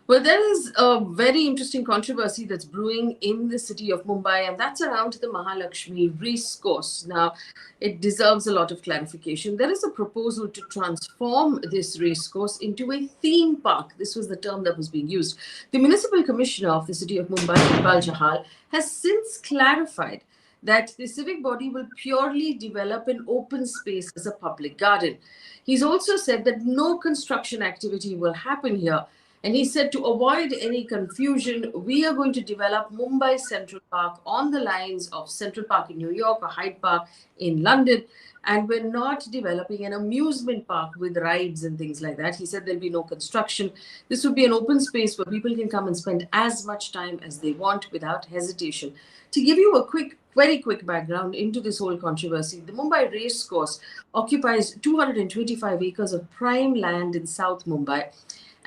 Well, there is a very interesting controversy that's brewing in the city of Mumbai, and that's around the Mahalakshmi Racecourse. Now, it deserves a lot of clarification. There is a proposal to transform this racecourse into a theme park. This was the term that was being used. The municipal commissioner of the city of Mumbai, Iqbal Jahal, has since clarified that the civic body will purely develop an open space as a public garden. He's also said that no construction activity will happen here. And he said to avoid any confusion, we are going to develop Mumbai Central Park on the lines of Central Park in New York or Hyde Park in London. And we're not developing an amusement park with rides and things like that. He said there'll be no construction. This would be an open space where people can come and spend as much time as they want without hesitation. To give you a very quick background into this whole controversy, the Mumbai Racecourse occupies 225 acres of prime land in South Mumbai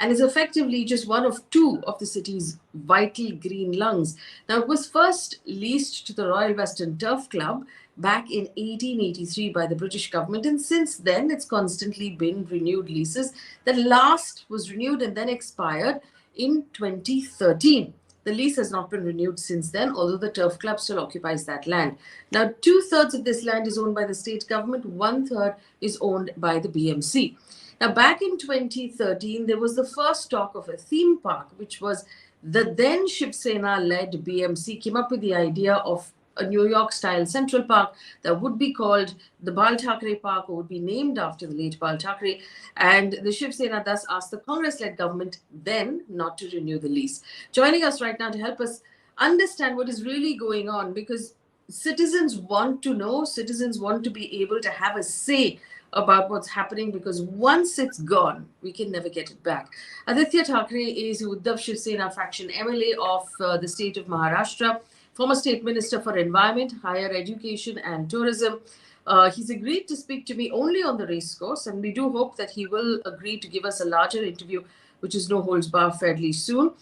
and is effectively just one of two of the city's vital green lungs. Now, it was first leased to the Royal Western Turf Club back in 1883 by the British government, and since then it's constantly been renewed leases. The last was renewed and then expired in 2013. The lease has not been renewed since then, although the Turf Club still occupies that land. Now, 2/3 of this land is owned by the state government, 1/3 is owned by the BMC. Now, back in 2013, there was the first talk of a theme park, which was the then Shiv Sena led BMC came up with the idea of a New York style Central Park that would be called the Bal Thackeray Park, or would be named after the late Bal Thackeray. And the Shiv Sena thus asked the Congress led government then not to renew the lease. Joining us right now to help us understand what is really going on, because citizens want to know, citizens want to be able to have a say about what's happening, because once it's gone, we can never get it back. Aaditya Thackeray is Uddhav Shiv Sena faction MLA of the state of Maharashtra, former state minister for environment, higher education and tourism. He's agreed to speak to me only on the racecourse, and we do hope that he will agree to give us a larger interview, which is no holds bar, fairly soon.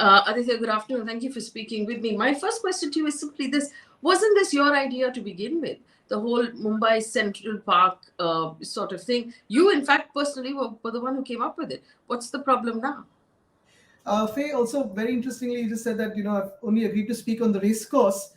Aditya, good afternoon. Thank you for speaking with me. My first question to you is simply this. Wasn't this your idea to begin with? The whole Mumbai Central Park sort of thing. You, in fact, personally were the one who came up with it. What's the problem now? Faye, also very interestingly, you just said that I've only agreed to speak on the race course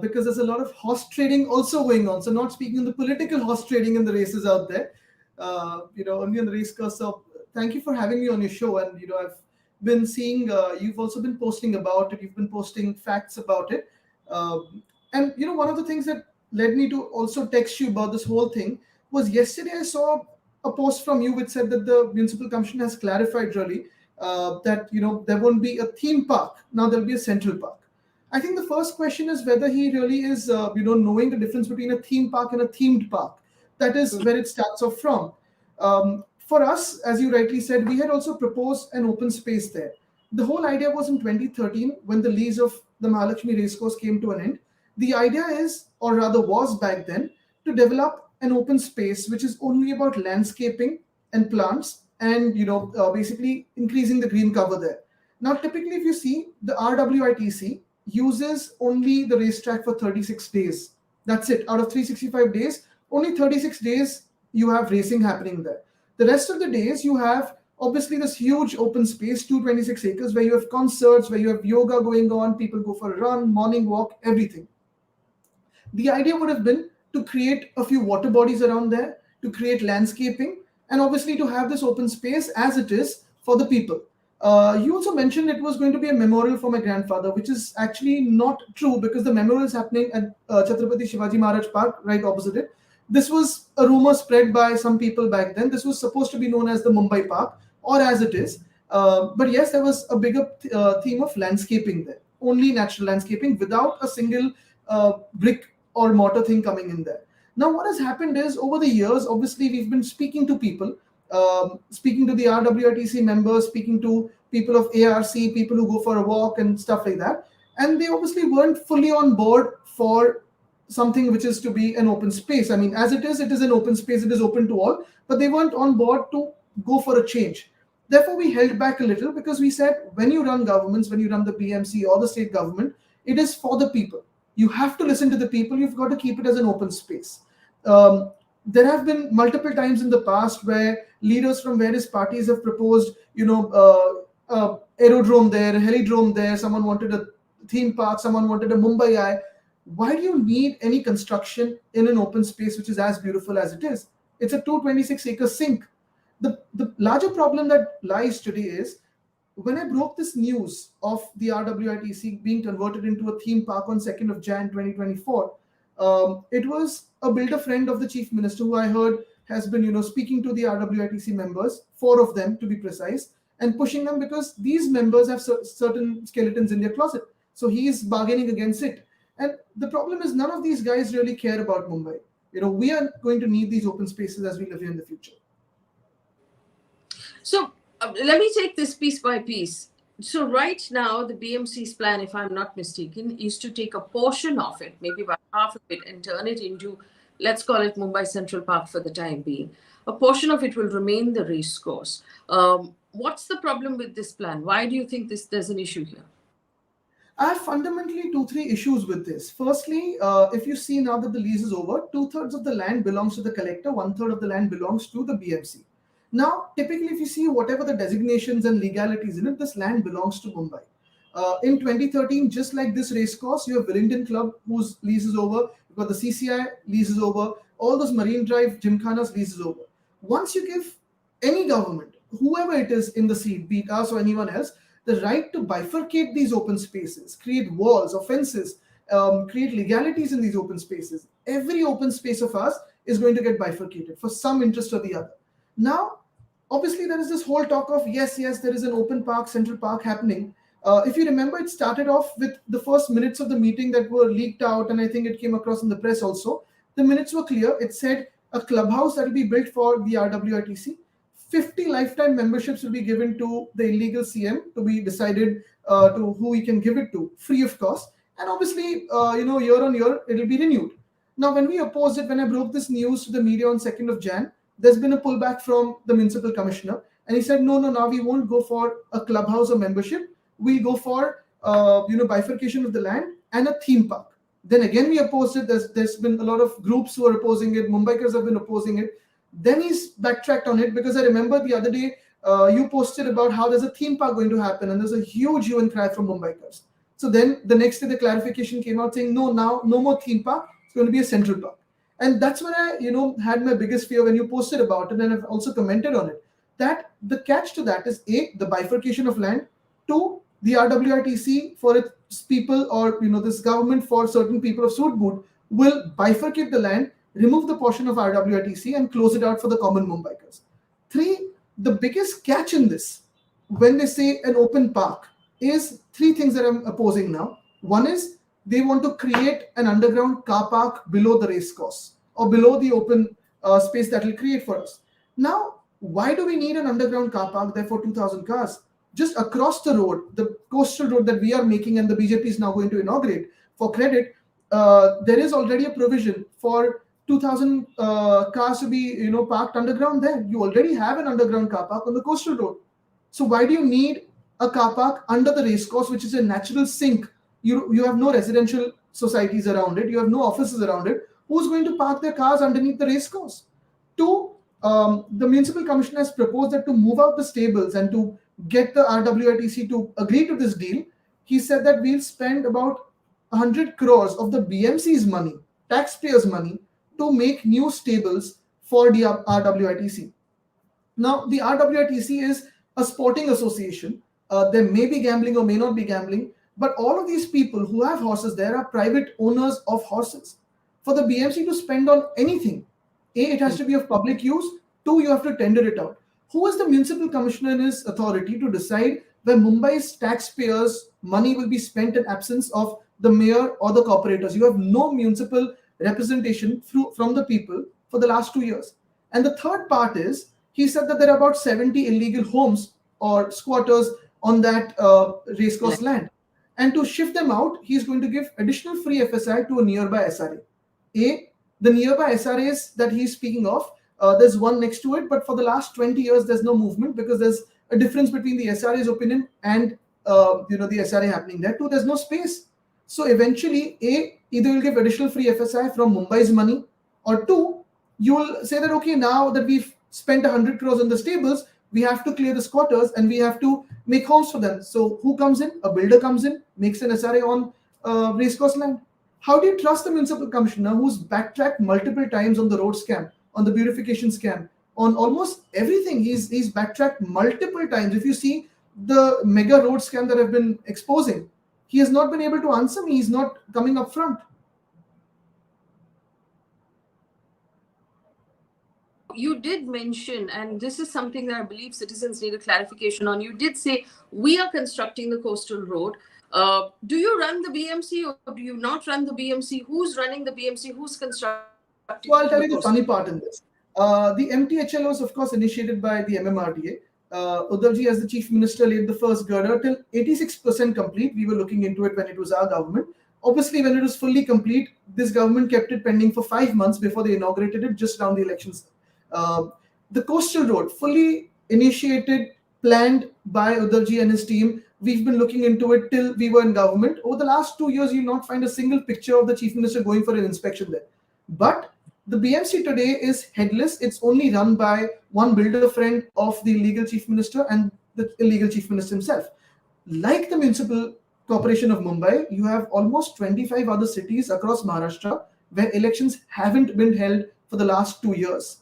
because there's a lot of horse trading also going on. So not speaking on the political horse trading in the races out there, only on the race course. So thank you for having me on your show. And I've been seeing you've also been posting about it. You've been posting facts about it. And one of the things that led me to also text you about this whole thing was yesterday I saw a post from you which said that the municipal commission has clarified really that there won't be a theme park, now there'll be a central park. I think the first question is whether he really is knowing the difference between a theme park and a themed park. That is where it starts off from. For us, as you rightly said, we had also proposed an open space there. The whole idea was in 2013 when the lease of the Mahalakshmi Racecourse came to an end. The idea is, or rather was back then, to develop an open space which is only about landscaping and plants and basically increasing the green cover there. Now, typically, if you see, the RWITC uses only the racetrack for 36 days. That's it. Out of 365 days, only 36 days you have racing happening there. The rest of the days you have obviously this huge open space, 226 acres, where you have concerts, where you have yoga going on, people go for a run, morning walk, everything. The idea would have been to create a few water bodies around there, to create landscaping, and obviously to have this open space as it is for the people. You also mentioned it was going to be a memorial for my grandfather, which is actually not true because the memorial is happening at Chhatrapati Shivaji Maharaj Park, right opposite it. This was a rumor spread by some people back then. This was supposed to be known as the Mumbai Park, or as it is. But yes, there was a bigger theme of landscaping there. Only natural landscaping without a single brick or mortar thing coming in there. Now, what has happened is over the years, obviously, we've been speaking to people, speaking to the RWITC members, speaking to people of ARC, people who go for a walk and stuff like that. And they obviously weren't fully on board for something which is to be an open space. I mean, as it is an open space, it is open to all, but they weren't on board to go for a change. Therefore, we held back a little because we said, when you run governments, when you run the BMC or the state government, it is for the people. You have to listen to the people. You've got to keep it as an open space. There have been multiple times in the past where leaders from various parties have proposed, aerodrome there, a helidrome there, someone wanted a theme park, someone wanted a Mumbai Eye. Why do you need any construction in an open space which is as beautiful as it is? It's a 226-acre sink. The larger problem that lies today is, when I broke this news of the RWITC being converted into a theme park on 2nd of Jan 2024, it was a builder friend of the chief minister who I heard has been, speaking to the RWITC members, 4 of them to be precise, and pushing them because these members have certain skeletons in their closet. So he is bargaining against it. And the problem is, none of these guys really care about Mumbai. We are going to need these open spaces as we live here in the future. So let me take this piece by piece. So right now, the BMC's plan, if I'm not mistaken, is to take a portion of it, maybe about half of it, and turn it into, let's call it Mumbai Central Park for the time being. A portion of it will remain the racecourse. What's the problem with this plan? Why do you think there's an issue here? I have fundamentally 2-3 issues with this. Firstly, if you see now that the lease is over, 2/3 of the land belongs to the collector, 1/3 of the land belongs to the BMC. Now, typically, if you see whatever the designations and legalities in it, this land belongs to Mumbai. In 2013, just like this racecourse, you have Willingdon Club, whose lease is over. You've got the CCI, lease is over. All those Marine Drive, Gymkhanas, lease is over. Once you give any government, whoever it is in the seat, be it us or anyone else, the right to bifurcate these open spaces, create walls or fences, create legalities in these open spaces, every open space of ours is going to get bifurcated for some interest or the other. Now, obviously, there is this whole talk of, yes, there is an open park, central park happening. If you remember, it started off with the first minutes of the meeting that were leaked out, and I think it came across in the press also. The minutes were clear. It said a clubhouse that will be built for the RWITC. 50 lifetime memberships will be given to the illegal CM to be decided to who we can give it to, free of cost. And obviously, year on year, it will be renewed. Now, when we opposed it, when I broke this news to the media on 2nd of Jan, there's been a pullback from the municipal commissioner. And he said, no, now we won't go for a clubhouse or membership. We'll go for, bifurcation of the land and a theme park. Then again, we opposed it. There's been a lot of groups who are opposing it. Mumbaikars have been opposing it. Then he's backtracked on it, because I remember the other day you posted about how there's a theme park going to happen, and there's a huge hue and cry from Mumbaikars. So then the next day the clarification came out saying, no more theme park. It's going to be a central park. And that's when I, had my biggest fear when you posted about it, and I've also commented on it, that the catch to that is A, the bifurcation of land, 2, the RWITC for its people, or this government for certain people of suit boot will bifurcate the land, remove the portion of RWITC and close it out for the common Mumbaikars. 3, the biggest catch in this, when they say an open park, is 3 things that I'm opposing now. One is, they want to create an underground car park below the racecourse or below the open space that will create for us. Now, why do we need an underground car park there for 2,000 cars? Just across the road, the coastal road that we are making and the BJP is now going to inaugurate, for credit, there is already a provision for 2,000 cars to be parked underground there. You already have an underground car park on the coastal road. So why do you need a car park under the racecourse, which is a natural sink? You have no residential societies around it. You have no offices around it. Who's going to park their cars underneath the racecourse? 2, the municipal commissioner has proposed that to move out the stables and to get the RWITC to agree to this deal, he said that we'll spend about 100 crores of the BMC's money, taxpayers' money, to make new stables for the RWITC. Now, the RWITC is a sporting association. There may be gambling or may not be gambling, but all of these people who have horses there are private owners of horses. For the BMC to spend on anything, A, it has to be of public use. 2, you have to tender it out. Who is the municipal commissioner in his authority to decide where Mumbai's taxpayers' money will be spent in absence of the mayor or the corporators? You have no municipal representation from the people for the last 2 years. And the third part is, he said that there are about 70 illegal homes or squatters on that racecourse land. And to shift them out, he's going to give additional free FSI to a nearby SRA. A, the nearby SRAs that he's speaking of, there's one next to it, but for the last 20 years, there's no movement because there's a difference between the SRA's opinion and the SRA happening there. 2, there's no space. So eventually, A, either you'll give additional free FSI from Mumbai's money, or 2, you'll say that, okay, now that we've spent 100 crores on the stables, we have to clear the squatters and we have to make homes for them. So who comes in? A builder comes in, makes an SRA on racecourse land. How do you trust the municipal commissioner who's backtracked multiple times on the road scam, on the beautification scam, on almost everything? He's backtracked multiple times. If you see the mega road scam that I've been exposing, he has not been able to answer me. He's not coming up front. You did mention, and this is something that I believe citizens need a clarification on. You did say we are constructing the coastal road. Do you run the BMC or do you not run the BMC? Who's running the BMC? Who's constructing? Well, I'll tell you the funny part in this. The MTHL was, of course, initiated by the MMRDA. Uddhavji, as the chief minister, laid the first girder till 86% complete. We were looking into it when it was our government. Obviously, when it was fully complete, this government kept it pending for 5 months before they inaugurated it just around the elections. The coastal road, fully initiated, planned by Uddhavji and his team. We've been looking into it till we were in government. Over the last 2 years, you'll not find a single picture of the chief minister going for an inspection there. But the BMC today is headless. It's only run by one builder friend of the illegal chief minister and the illegal chief minister himself. Like the Municipal Corporation of Mumbai, you have almost 25 other cities across Maharashtra where elections haven't been held for the last 2 years.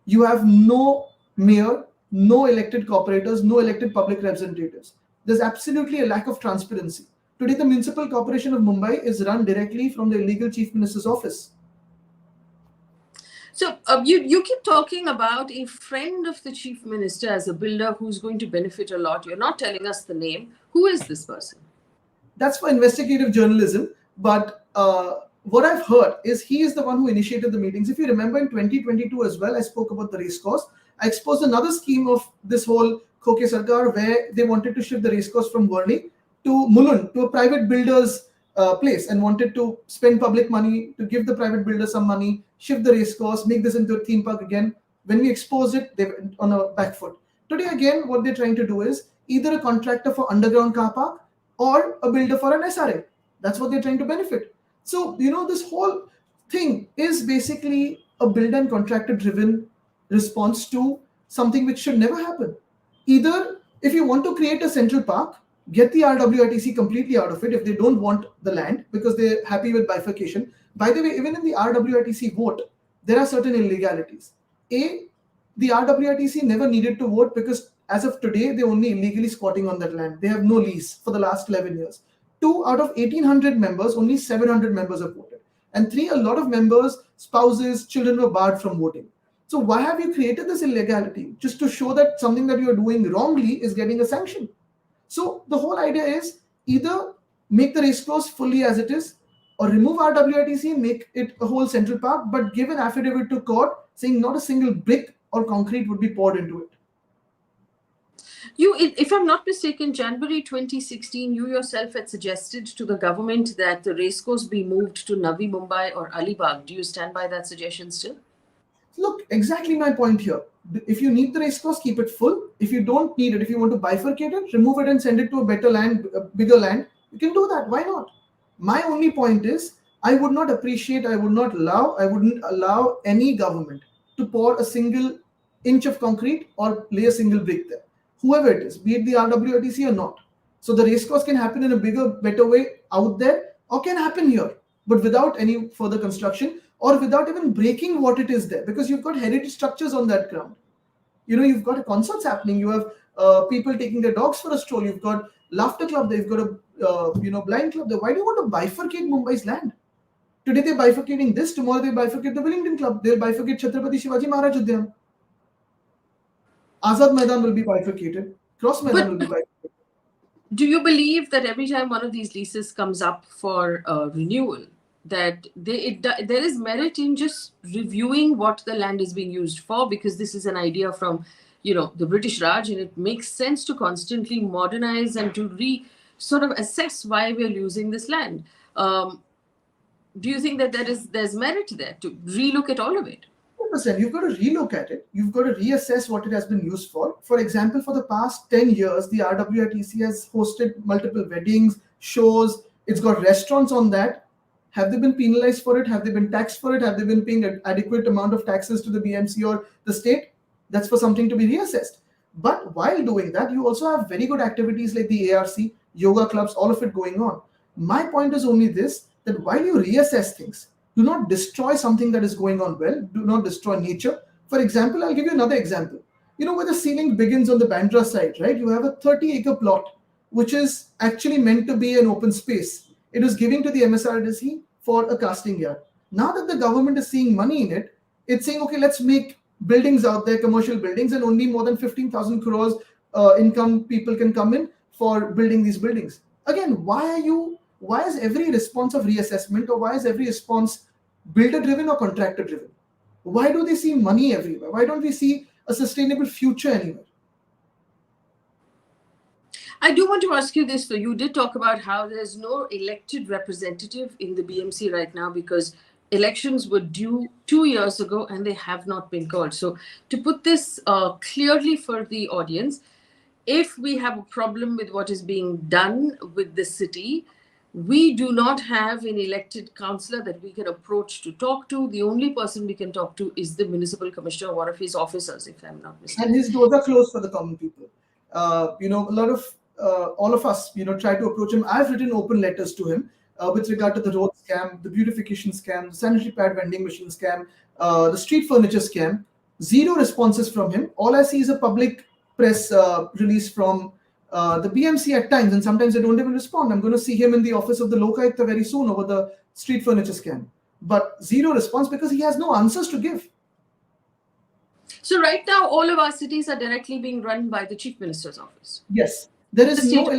You have no mayor, no elected corporators, no elected public representatives. There's absolutely a lack of transparency. Today, the Municipal Corporation of Mumbai is run directly from the illegal chief minister's office. So you keep talking about a friend of the chief minister as a builder who's going to benefit a lot. You're not telling us the name. Who is this person? That's for investigative journalism. But what I've heard is he is the one who initiated the meetings. If you remember in 2022 as well, I spoke about the racecourse. I exposed another scheme of this whole Khoke Sarkar where they wanted to shift the racecourse from Worli to Mulund, to a private builder's place, and wanted to spend public money to give the private builder some money, shift the racecourse, make this into a theme park again. When we expose it, they went on a back foot. Today again, what they're trying to do is either a contractor for underground car park or a builder for an SRA. That's what they're trying to benefit. So, this whole thing is basically a builder and contractor driven response to something which should never happen. Either if you want to create a central park, get the RWITC completely out of it if they don't want the land because they're happy with bifurcation. By the way, even in the RWITC vote, there are certain illegalities. The RWITC never needed to vote because as of today, they're only illegally squatting on that land. They have no lease for the last 11 years. 2 out of 1,800 members, only 700 members have voted. And 3, a lot of members, spouses, children were barred from voting. So why have you created this illegality? Just to show that something that you're doing wrongly is getting a sanction. So the whole idea is either make the racecourse fully as it is or remove RWITC and make it a whole central park, but give an affidavit to court saying not a single brick or concrete would be poured into it. If I'm not mistaken, January 2016, you yourself had suggested to the government that the racecourse be moved to Navi Mumbai or Alibag. Do you stand by that suggestion still? Look, exactly my point here. If you need the racecourse, keep it full. If you don't need it, if you want to bifurcate it, remove it and send it to a better land, a bigger land. You can do that. Why not? My only point is, I wouldn't allow any government to pour a single inch of concrete or lay a single brick there. Whoever it is, be it the RWITC or not. So the racecourse can happen in a bigger, better way out there or can happen here, but without any further construction or without even breaking what it is there, because you've got heritage structures on that ground. You've got concerts happening. You have people taking their dogs for a stroll. You've got laughter club there. You've got a blind club there. Why do you want to bifurcate Mumbai's land? Today they're bifurcating this. Tomorrow they bifurcate the Wellington Club. They'll bifurcate Chhatrapati Shivaji Maharaj Udyam. Azad Maidan will be bifurcated. Cross Maidan will be bifurcated. Do you believe that every time one of these leases comes up for renewal, that there is merit in just reviewing what the land is being used for? Because this is an idea from, the British Raj, and it makes sense to constantly modernize and to sort of assess why we're losing this land. Do you think that there's merit there to relook at all of it? 100%. You've got to relook at it. You've got to reassess what it has been used for. For example, for the past 10 years, the RWITC has hosted multiple weddings, shows. It's got restaurants on that. Have they been penalized for it? Have they been taxed for it? Have they been paying an adequate amount of taxes to the BMC or the state? That's for something to be reassessed. But while doing that, you also have very good activities like the ARC, yoga clubs, all of it going on. My point is only this, that while you reassess things, do not destroy something that is going on well, do not destroy nature. For example, I'll give you another example. Where the ceiling begins on the Bandra side, right? You have a 30-acre plot, which is actually meant to be an open space. It was given to the MSRDC for a casting yard. Now that the government is seeing money in it, it's saying, okay, let's make buildings out there, commercial buildings, and only more than 15,000 crores income people can come in for building these buildings. Again, why is every response of reassessment, or why is every response builder driven or contractor driven? Why do they see money everywhere? Why don't we see a sustainable future anywhere? I do want to ask you this, though. You did talk about how there's no elected representative in the BMC right now because elections were due 2 years ago and they have not been called. So to put this clearly for the audience, if we have a problem with what is being done with the city, we do not have an elected councillor that we can approach to talk to. The only person we can talk to is the municipal commissioner, one of his officers, if I'm not mistaken. And his doors are closed for the common people. A lot of all of us, try to approach him. I've written open letters to him with regard to the road scam, the beautification scam, the sanitary pad vending machine scam, the street furniture scam. Zero responses from him. All I see is a public press release from the BMC at times, and sometimes they don't even respond. I'm going to see him in the office of the Lokayukta very soon over the street furniture scam. But zero response because he has no answers to give. So right now, all of our cities are directly being run by the Chief Minister's office. Yes. There's no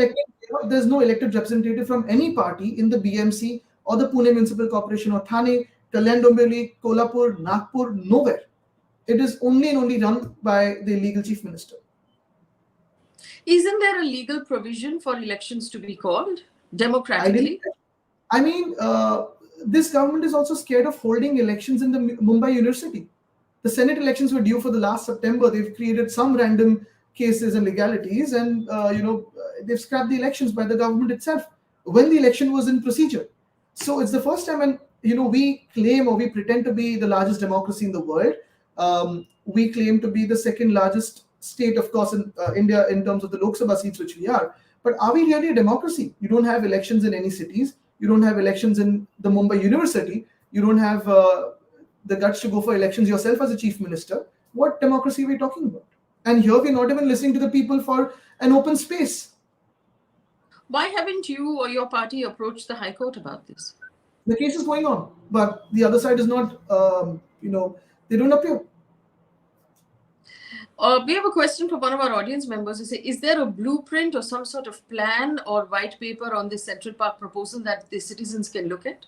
elected representative from any party in the BMC or the Pune Municipal Corporation or Thane, Kalyan Dombivli, Kolhapur, Nagpur, nowhere. It is only and only run by the legal chief minister. Isn't there a legal provision for elections to be called democratically? This government is also scared of holding elections in the Mumbai University. The Senate elections were due for the last September. They've created some random cases and legalities, and they've scrapped the elections by the government itself when the election was in procedure. So it's the first time, and we claim, or we pretend to be the largest democracy in the world. We claim to be the second largest state, of course, in India in terms of the Lok Sabha seats, which we are. But are we really a democracy? You don't have elections in any cities. You don't have elections in the Mumbai University. You don't have the guts to go for elections yourself as a chief minister. What democracy are we talking about? And here we're not even listening to the people for an open space. Why haven't you or your party approached the High Court about this? The case is going on, but the other side is not, they don't appear. We have a question from one of our audience members who say, is there a blueprint or some sort of plan or white paper on this Central Park proposal that the citizens can look at?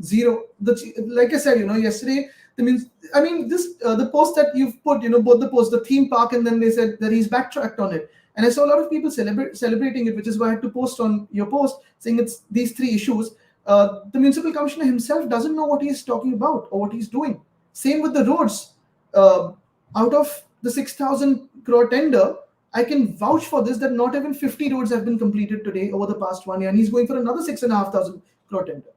Zero. Like I said, yesterday, the post that you've put, both the posts, the theme park, and then they said that he's backtracked on it. And I saw a lot of people celebrating it, which is why I had to post on your post saying it's these three issues. The municipal commissioner himself doesn't know what he's talking about or what he's doing. Same with the roads. Out of the 6,000 crore tender, I can vouch for this that not even 50 roads have been completed today over the past 1 year, and he's going for another 6,500 crore tender.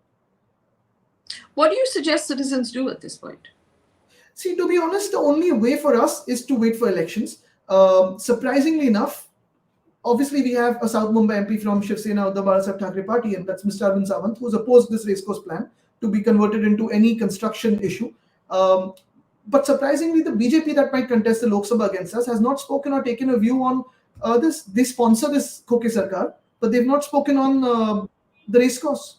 What do you suggest citizens do at this point? See, to be honest, the only way for us is to wait for elections. Surprisingly enough, obviously we have a South Mumbai MP from Shiv Sena, the Aaditya Thackeray party, and that's Mr. Arvind Sawant, who's opposed this racecourse plan to be converted into any construction issue. But surprisingly, the BJP that might contest the Lok Sabha against us has not spoken or taken a view on this. They sponsor this Khoke Sarkar, but they've not spoken on the racecourse.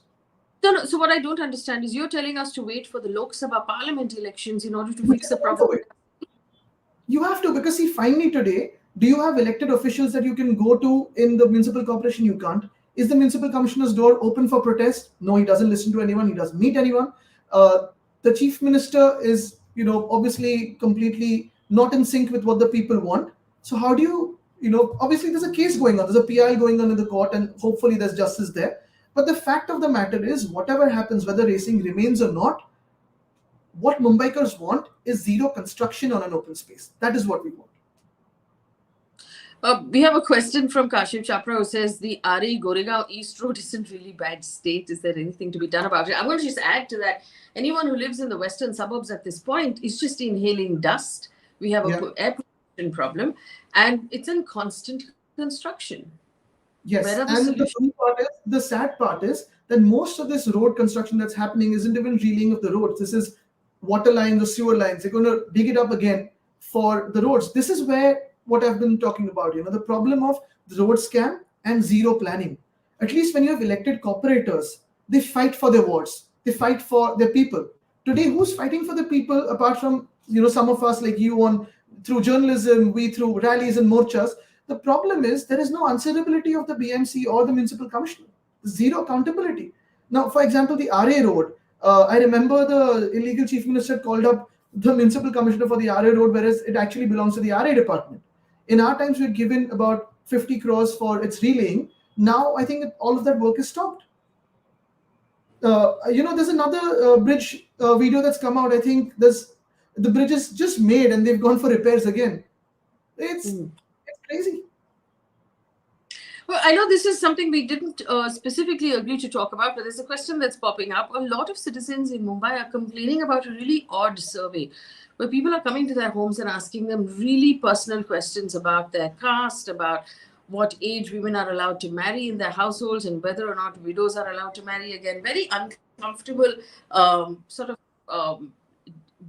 No. So what I don't understand is you're telling us to wait for the Lok Sabha Parliament elections in order to fix the problem. You have to, because see, finally today, do you have elected officials that you can go to in the municipal corporation? You can't. Is the municipal commissioner's door open for protest? No, he doesn't listen to anyone. He doesn't meet anyone. The chief minister is, obviously completely not in sync with what the people want. So how do you, obviously there's a case going on. There's a PI going on in the court, and hopefully there's justice there. But the fact of the matter is, whatever happens, whether racing remains or not, what Mumbaikars want is zero construction on an open space. That is what we want. We have a question from Kashiv Chapra who says the RE Goregaon East Road is in really bad state. Is there anything to be done about it? I'm going to just add to that. Anyone who lives in the western suburbs at this point is just inhaling dust. We have air problem, and it's in constant construction. Yes, Where are the and solutions? the sad part is that most of this road construction that's happening isn't even reeling of the roads. This is water lines or sewer lines. They're going to dig it up again for the roads. This is where what I've been talking about, the problem of the road scam and zero planning. At least when you have elected corporators, they fight for their wards. They fight for their people. Today, who's fighting for the people apart from some of us like you on through journalism, we through rallies and morchas? The problem is there is no answerability of the BMC or the municipal commissioner. Zero accountability. Now, for example, the RA road. I remember the illegal chief minister called up the municipal commissioner for the RA road, whereas it actually belongs to the RA department. In our times, we'd given about 50 crores for its relaying. Now, I think all of that work is stopped. There's another bridge video that's come out. I think the bridge is just made and they've gone for repairs again. It's crazy. Well, I know this is something we didn't specifically agree to talk about, but there's a question that's popping up. A lot of citizens in Mumbai are complaining about a really odd survey where people are coming to their homes and asking them really personal questions about their caste, about what age women are allowed to marry in their households, and whether or not widows are allowed to marry again. Very uncomfortable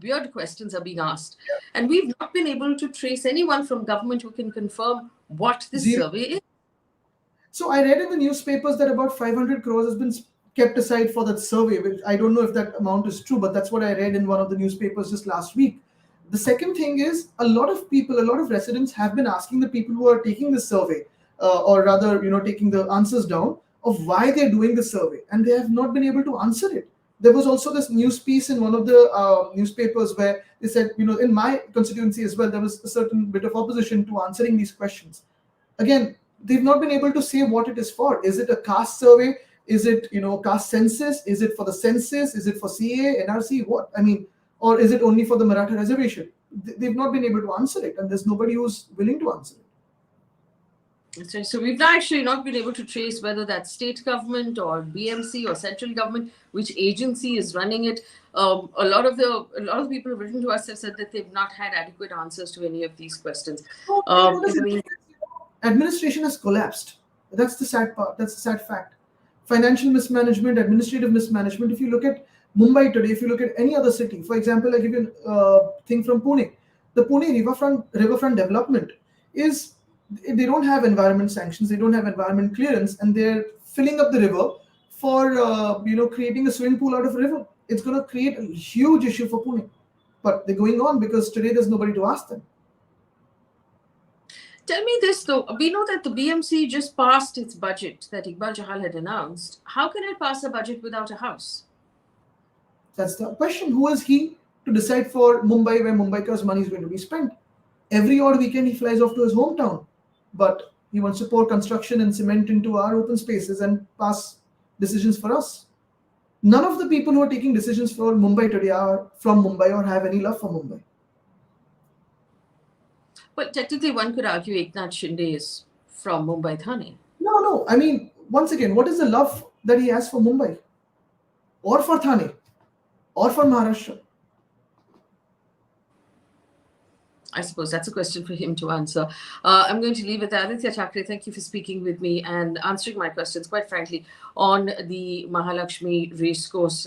weird questions are being asked. And we've not been able to trace anyone from government who can confirm what this survey is. So I read in the newspapers that about 500 crores has been kept aside for that survey, which I don't know if that amount is true, but that's what I read in one of the newspapers just last week. The second thing is a lot of residents have been asking the people who are taking the survey, or rather, taking the answers down, of why they're doing the survey, and they have not been able to answer it. There was also this news piece in one of the newspapers where they said, in my constituency as well, there was a certain bit of opposition to answering these questions. Again, they've not been able to say what it is for. Is it a caste survey? Is it, caste census? Is it for the census? Is it for CA, NRC? What? I mean, or is it only for the Maratha reservation? They've not been able to answer it, and there's nobody who's willing to answer it. That's right. So we've actually not been able to trace whether that's state government or BMC or central government, which agency is running it. A lot of the people who've written to us have said that they've not had adequate answers to any of these questions. Administration has collapsed. That's the sad part. That's the sad fact. Financial mismanagement, administrative mismanagement. If you look at Mumbai today, if you look at any other city, for example, I give you a thing from Pune. The Pune riverfront development is, they don't have environment sanctions, they don't have environment clearance, and they're filling up the river for creating a swimming pool out of a river. It's going to create a huge issue for Pune. But they're going on because today there's nobody to ask them. Tell me this though, we know that the BMC just passed its budget that Iqbal Chahal had announced. How can it pass a budget without a house? That's the question. Who is he to decide for Mumbai where Mumbai's money is going to be spent? Every odd weekend he flies off to his hometown, but he wants to pour construction and cement into our open spaces and pass decisions for us. None of the people who are taking decisions for Mumbai today are from Mumbai or have any love for Mumbai. Well, technically one could argue Eknath Shinde is from Mumbai Thane. No. I mean, once again, what is the love that he has for Mumbai? Or for Thane? Or for Maharashtra? I suppose that's a question for him to answer. I'm going to leave it there. Aaditya Thackeray, thank you for speaking with me and answering my questions, quite frankly, on the Mahalakshmi Racecourse.